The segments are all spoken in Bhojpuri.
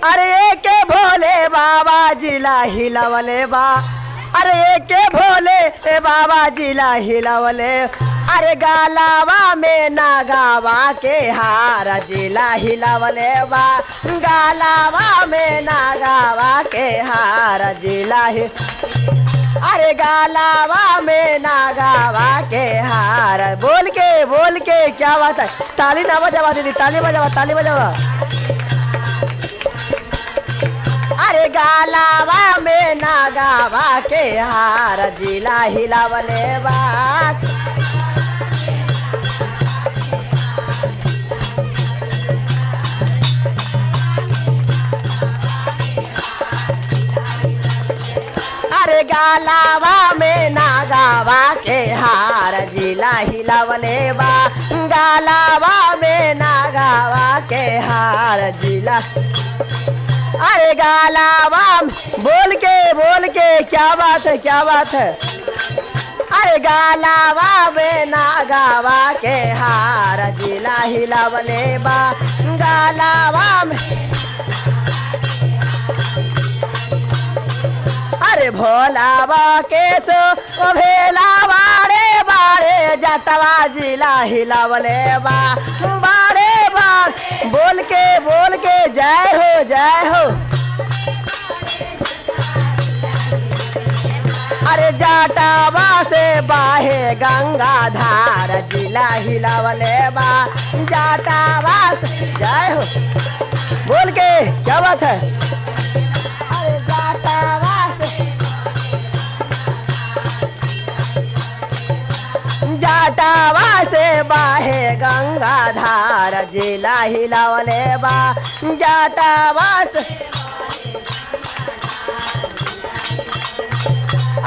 अरे के भोले बाबा जिला हिलावले बा। अरे के भोले बाबा जिला हिलावले। अरे गालावा में नागावा के हार जिला हिलावले बा। गालावा में नागावा के हार जिला ही। अरे गालावा में नागावा के हार। बोल के क्या बात है। ताली ना बजावा दीदी, ताली बजावा, ताली बजावा। अरे गालावा में नागावा के हार जिला हिलावले बा। अरे गालावा में नागावा के हार जिला हिलावले बा। गालावा में नागावा के हार जिला। अरे गालावा बोल के क्या बात है, क्या बात है। अरे गालावा में नागावा के हार जिला हिलावले बा। गालावा में अरे भोलावा के सो भेला बारे बारे जटवा जिला हिलावले बा। बारे बार बोल के जय हो, जय हो। अरे जाटावा से बाहे गंगा धार जिला हिलावले बा। जाटावा से जय हो। बोल के क्या बात है। अरे जाटावा जाटावा से बाहे गंगा धार जिला हिलावले बा। जाटावा से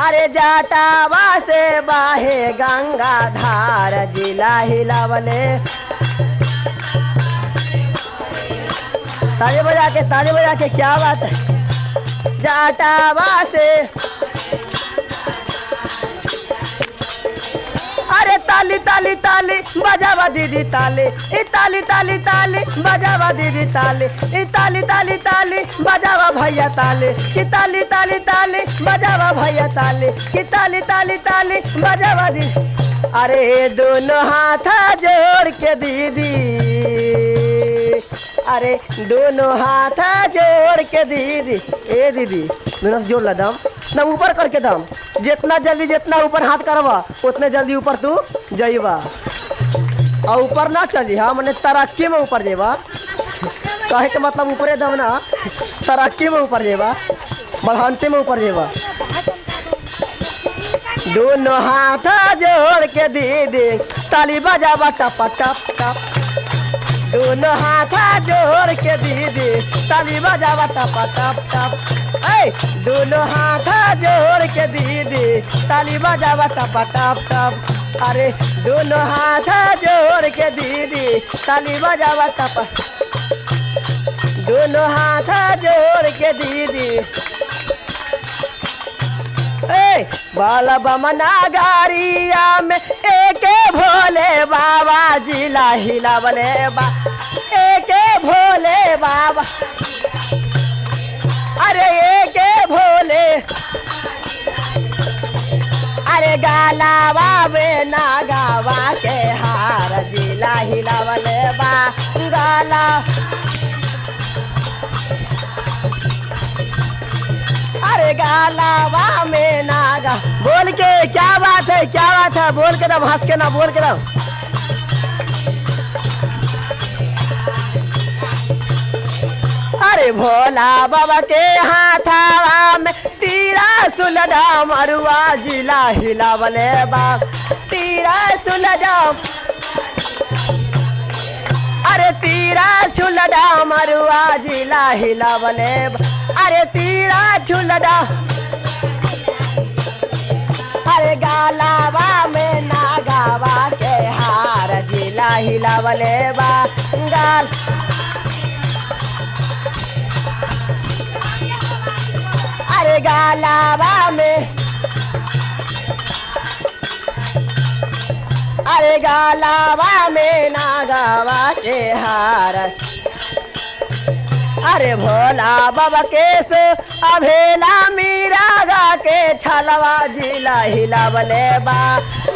अरे जाटावा से बाहे गंगा धार जिला हिलावले। ताली बजा के क्या बात है। जाटावा से अरे ताली ताली ताली बजावा दीदी, ताली ताली ताली ताली बजावा दीदी, ताली ताली ताली ताली बजावा भैया, ताली कि ताली ताली ताली बजावा भैया, ताली कि ताली ताली ताली बजावा दीदी। अरे दोनों हाथ जोड़ के दीदी, अरे दोनों हाथ जोड़ के दीदी। ए दीदी दोनों जोड़ ला दम, दम ऊपर करके दम। जितना जल्दी जितना ऊपर हाथ करवा उतने जल्दी ऊपर तू जाइबा। और ऊपर ना चली, हाँ मैंने तरक्की में ऊपर जेबा। कहे के मतलब ऊपरे दम ना, तरक्की में ऊपर जेबा, बढ़ानते में ऊपर जेबा। दोनों हाथ जोड़ के दीदी ताली बजावा टप टप टप। दोनों हाथ जोड़ के दीदी ताली बजावा टप टप टप। दोनों हाथ जोड़ के दीदी ताली बजावा टप टप टप। अरे दोनों हाथ जोड़ के दीदी ताली बजावा टप। दोनों हाथ जोड़ के दीदी। बाला बमना गारिया में एक भोले बाबा जिला हिलावले बा। एक भोले बाबा, अरे एक भोले। अरे गालावा में नागावा के हार जिला हिलावले बा। गाला अरे गालावा में नागा। बोल के क्या बात है, क्या बात है। बोल के दम, हंस के ना, बोल के दम। अरे भोला बाबा के हाथावा में तीरा सुलझा मरुआ जिला हिलावले बा। तीरा सुलझा, अरे तीरा सुलझा मरुआ जिला हिलावले बा। अरे तीरा सुलझा। अरे गालावा में नागावा के हार जिला हिलावले बा। गाल अरे गालावा में, अरे गालावा में नागावा के हार। अरे भोला बाबा केस अभेला मीरा गा के छलवा जिला हिलावले बा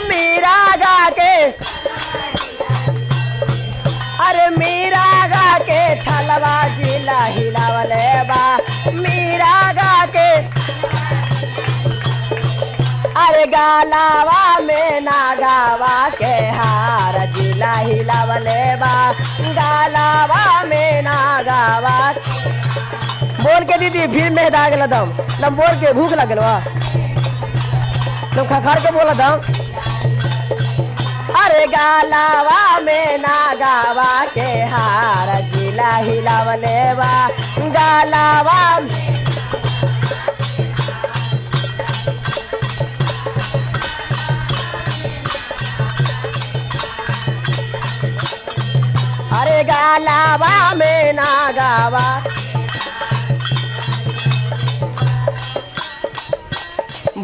मीरा गा के अरे मीरा गा के छलवा जिला हिलावले बा मीरा गा के अरे गालावा में नागावा के हार जिला हिलावले बा गालावा में नागावा। बोल के दीदी फिर में दाग लदम लम बोल के भूख लगल बा तुम खखार के बोला दम। अरे गालावा में नागावा के हार जिला हिलावले बा गालावा। अरे गालावा में नागावा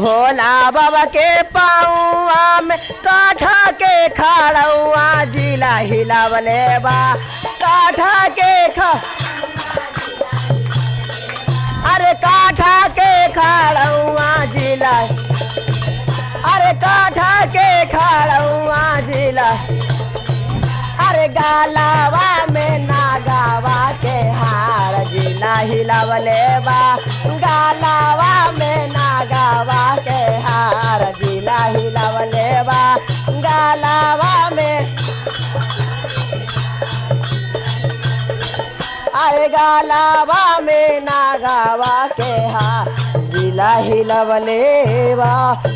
भोला बाबा के पाऊआ में काठा के खाड़ुआ जिला हिलावले बा काठा के अरे काठा के खाड़ुआ जिला अरे काठा के खाड़ुआ जिला। अरे गालावा में नागावा के हार जिला हिलावले बा गालावा में नागावा के हार जिला हिलावले बा गालावा में। अरे गालावा में नागावा के हार जिला हिलावले बा।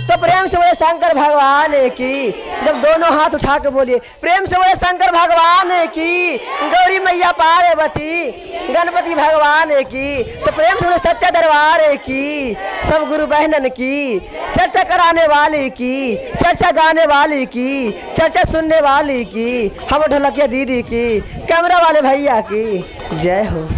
तो प्रेम से बोले शंकर भगवान की। जब दोनों हाथ उठा के बोलिए प्रेम से बोले शंकर भगवान की गौरी मैया पार्वती गणपति भगवान की। तो प्रेम से बोले सच्चा दरबार की सब गुरु बहनन की चर्चा कराने वाली की चर्चा गाने वाली की चर्चा सुनने वाली की हम ढोलकिया दीदी की कैमरा वाले भैया की जय हो।